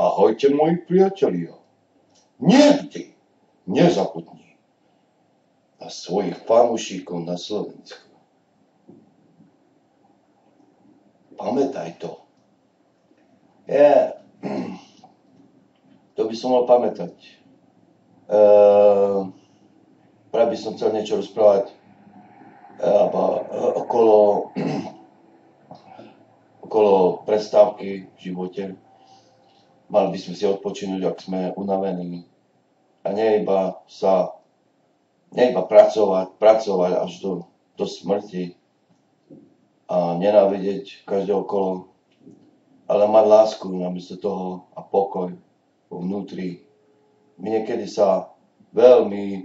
Ahojte, moji priatelia. Nikdy nezabudni na svojich fanúšikov na Slovensku. Pamätaj to. To by som mal pamätať. Práve by som chcel niečo rozprávať okolo prestávky v živote. Mali by sme si odpočinúť, ak sme unavení. A nie iba pracovať až do smrti a nenávidieť každého okolo, ale mať lásku namiesto toho a pokoj vo vnútri. My niekedy sa veľmi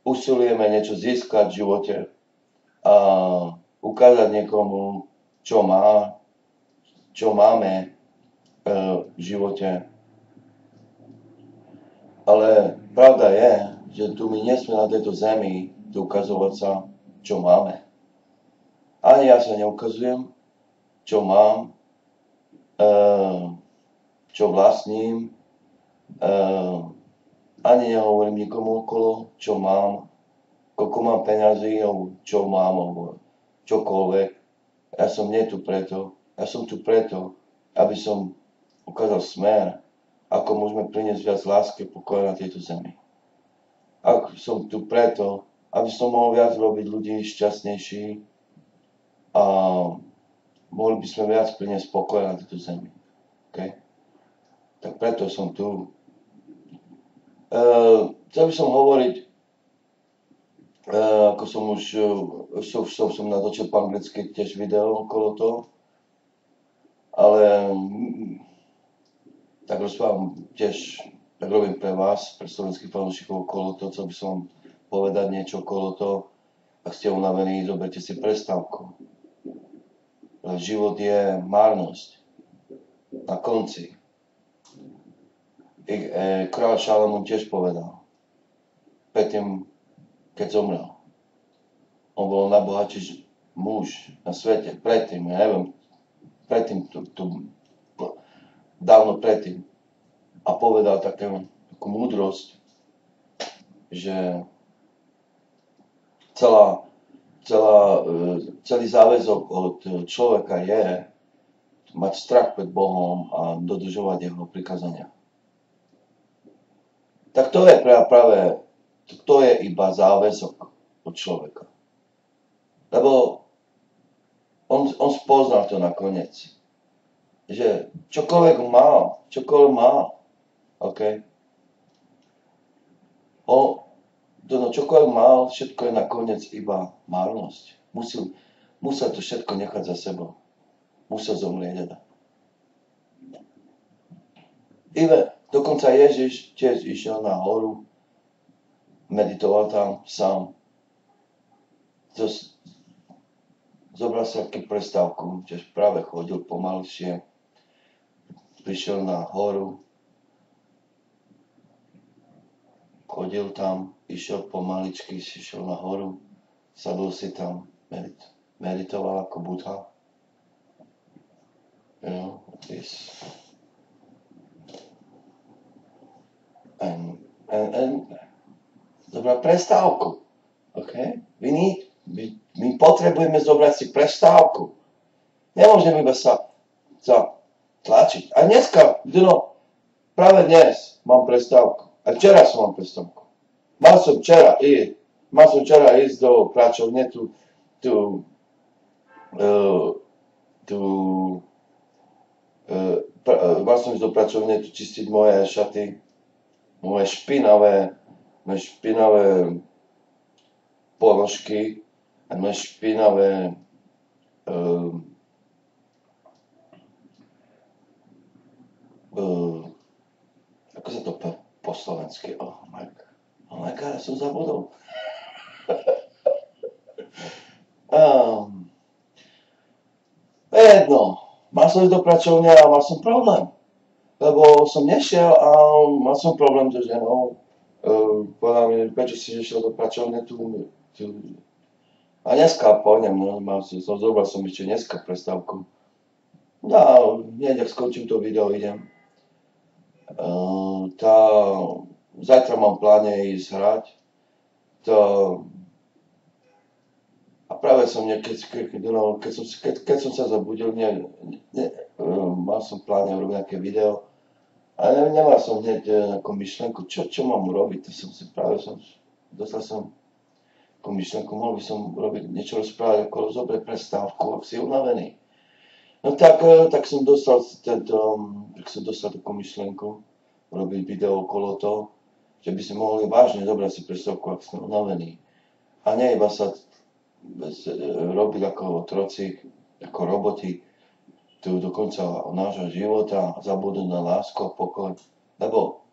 usilujeme niečo získať v živote a ukázať niekomu, čo máme v živote. Ale pravda je, že tu my nie sme na tejto zemi ukazovať sa, čo máme. Ani ja sa neukazujem, čo mám, čo vlastním, ani nehovorím nikomu okolo, čo mám, koľko mám peňazí, alebo čo mám, alebo čokoľvek. Ja som tu preto, aby som ukázal smer, ako môžeme priniesť viac lásky a pokoja na tejto zemi. Som tu preto, aby som mohol viac robiť ľudí šťastnejší a mohli by sme viac priniesť pokoja na tejto zemi. Okay? Tak preto som tu. Chcel by som hovoriť, ako som som natočil po anglicky tiež video okolo toho, ale tak rozprávam tiež, tak robím pre vás, pre slovenských fanúšikov okolo toho, chcel by som povedať niečo okolo toho. Ak ste unavení, zoberte si prestávku. Život je márnosť. Na konci. Kráľ Šalamún tiež povedal, predtým, keď zomrel. On bol najbohatší muž na svete, predtým, ja neviem, dávno predtým. A povedal takú múdrosť, že celý záväzok od človeka je mať strach pred Bohom a dodržovať jeho prikázania. Tak to je iba záväzok od človeka. Lebo on spoznal to nakoniec. Že čokoľvek mal, OK? Čokoľvek mal, všetko je nakoniec iba márnosť. Musel to všetko nechať za sebou. Musel zomrieť. Dokonca Ježiš tiež išiel na horu, meditoval tam sám. Zobral sa takú prestávku, tiež práve chodil pomalšie. Prišiel na horu, chodil tam, išiel pomaličky, išiel na horu, sadol si tam, meditoval ako Buddha. Zobral prestávku. Okay? My potrebujeme zobrať si prestávku. Nemôžeme iba sa tlačiť. A dneska, práve dnes mám prestávku. A včera som mal prestávku. Mal som včera ísť do pracovne mal som ísť do pracovne čistiť moje šaty, moje špinavé ponožky a moje špinavé ako sa to po slovensky? Oh my God, ja som zabudol. Jedno, mal som ísť do pracovne a mal som problém. Lebo som nešiel a mal som problém so ženou. Povedal mi, prečo si nešiel do pracovne tu A dneska pôjdem, no, zobral som ešte dneska prestávku. No a hneď, ak skončím to video, idem. Tá, zajtra mám v pláne ísť hrať. To, a práve som keď som sa zabudil, mal som v pláne urobiť nejaké video, ale nemal som hneď ako myšlenku, čo mám urobiť. Dostal som ako myšlenku, mohol by som urobiť niečo rozprávať, ako zobrať prestávku, ak si unavený. No tak som dostal takú myšlenku, urobiť video okolo toho, že by sme mohli vážne zobrať si prestávku, ak sme unavení. A nie iba sa robiť ako otroci, ako roboti, tu do konca nášho života, zabudnúť na lásku a pokoj. Lebo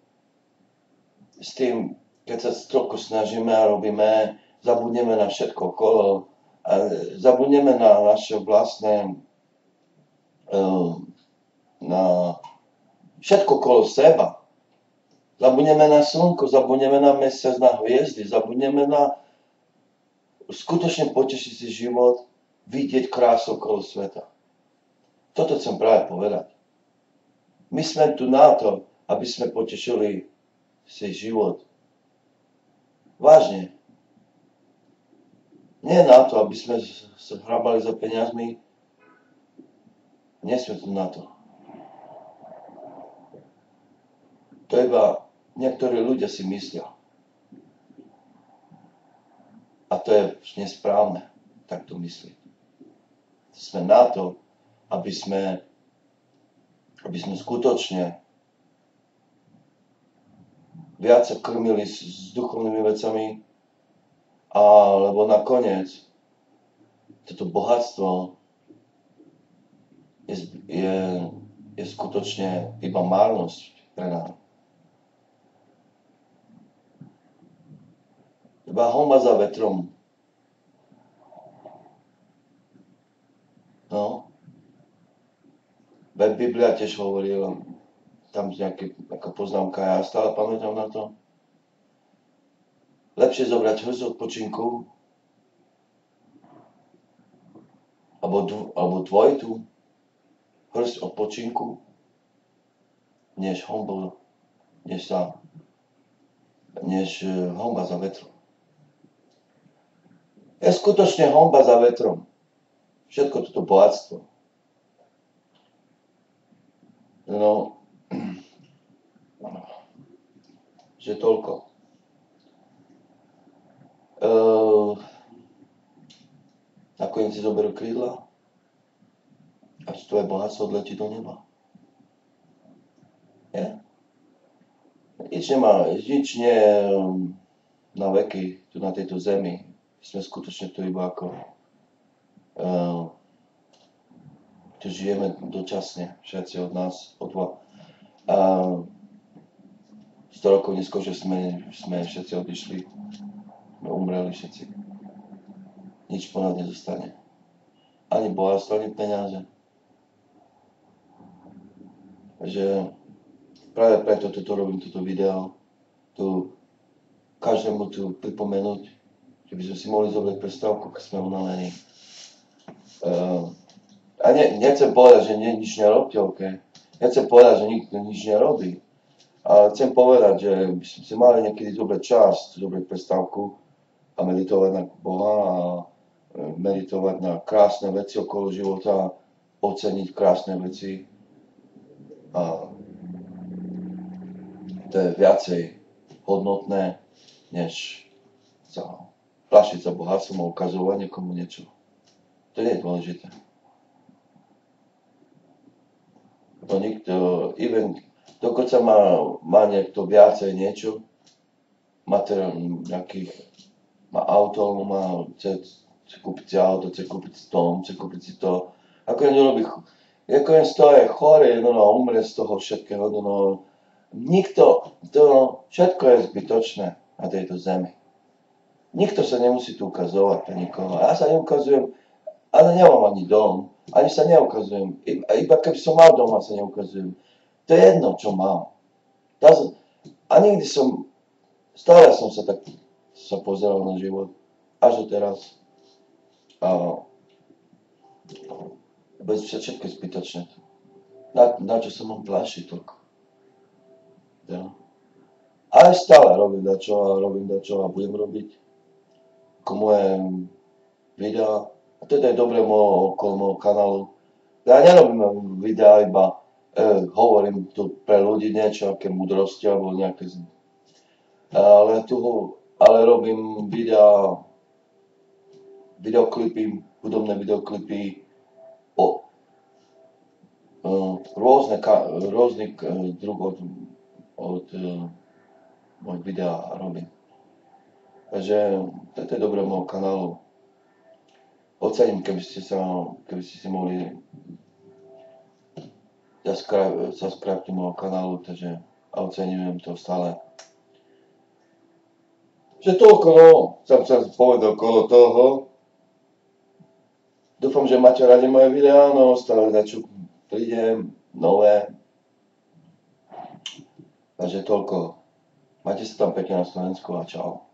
s tým, keď sa toľko snažíme a robíme, zabudneme na všetko okolo, a zabudneme na naše vlastné, na všetko okolo seba. Zabudneme na slnko, zabudneme na mesiac, na hviezdy, zabudneme na skutočne potešiť si život, vidieť krásu okolo sveta. Toto chcem práve povedať. My sme tu na to, aby sme potešili si život. Vážne. Nie na to, aby sme sa hrabali za peniazmi. Nie sme tu na to. To iba niektorí ľudia si myslia. A to je nesprávne, tak to myslieť. Sme na to, aby sme skutočne viac sa krmili s duchovnými vecami, lebo nakoniec toto bohatstvo je skutočne iba márnosť pre nás. Iba honba za vetrom. No. Biblia tiež hovorila, tam nejaká poznámka, ja stále pamätám na to. Lepšie zobrať hrst odpočinku, alebo dvojitu hrst odpočinku, než honba za vetrom. Je skutočne honba za vetrom. Všetko toto bohatstvo. No, že toľko. Nakoniec si zoberú krídla a tvoje bohatstvo odletí do neba. Je? Nič nie je na veky tu na tejto zemi. Sme skutočne tu iba ako tu žijeme dočasne, všetci od nás, 100 rokov neskôr, že sme všetci odišli, sme umreli všetci. Nič po nás nezostane. Ani bohatstvo, ani peniaze. Takže práve preto robím toto video, tu každému tu pripomenúť, že by sme si mohli zobrať prestávku, keď sme unavení. A nechcem povedať, že nič nerobte, OK? Nechcem povedať, že nikto nič nerobí. Ale chcem povedať, že by sme si mali niekedy zobrať čas, zobrať prestávku a meditovať na Boha a meditovať na krásne veci okolo života, oceniť krásne veci. A to je viacej hodnotné, než sa plašiť sa bohatstvom a ukazovať niekomu niečo. To nie je dôležité. To nikto, dokonca má niekto viacej niečo, má auto, chce kúpiť si auto, chce kúpiť si dom, chce kúpiť si to. Ako nerobí, z toho je chorý, umre z toho všetkého, všetko je zbytočné na tejto zemi. Nikto sa nemusí tu ukazovať pre nikoho. Ja sa neukazujem, ale nemám ani dom, ani sa neukazujem. Iba keby som mal doma, sa neukazujem. To je jedno, čo mám. A nikdy stále som sa tak pozeral na život. Až do teraz. A bez všetko je zbytočné. Na čo sa mám plášiť toľko? Ja. Ale stále robím dačo a budem robiť ako moje videá. A teda je dobré okolo môjho kanálu. Ja nerobím videá iba hovorím tu pre ľudí niečo, aké múdrosti alebo nejaké ale robím videoklipy, hudobné videoklipy o rôznych druhov od môjich videa robím. Takže toto je dobré môjho kanálu. Ocením, keby ste si mohli subscribe môjho kanálu, takže a ocením to stále. Že toľko, no, som povedal okolo toho. Dúfam, že máte radi moje videá, no, stále začo prídem, nové. Takže toľko. Majte sa tam pekne na Slovensku a čau.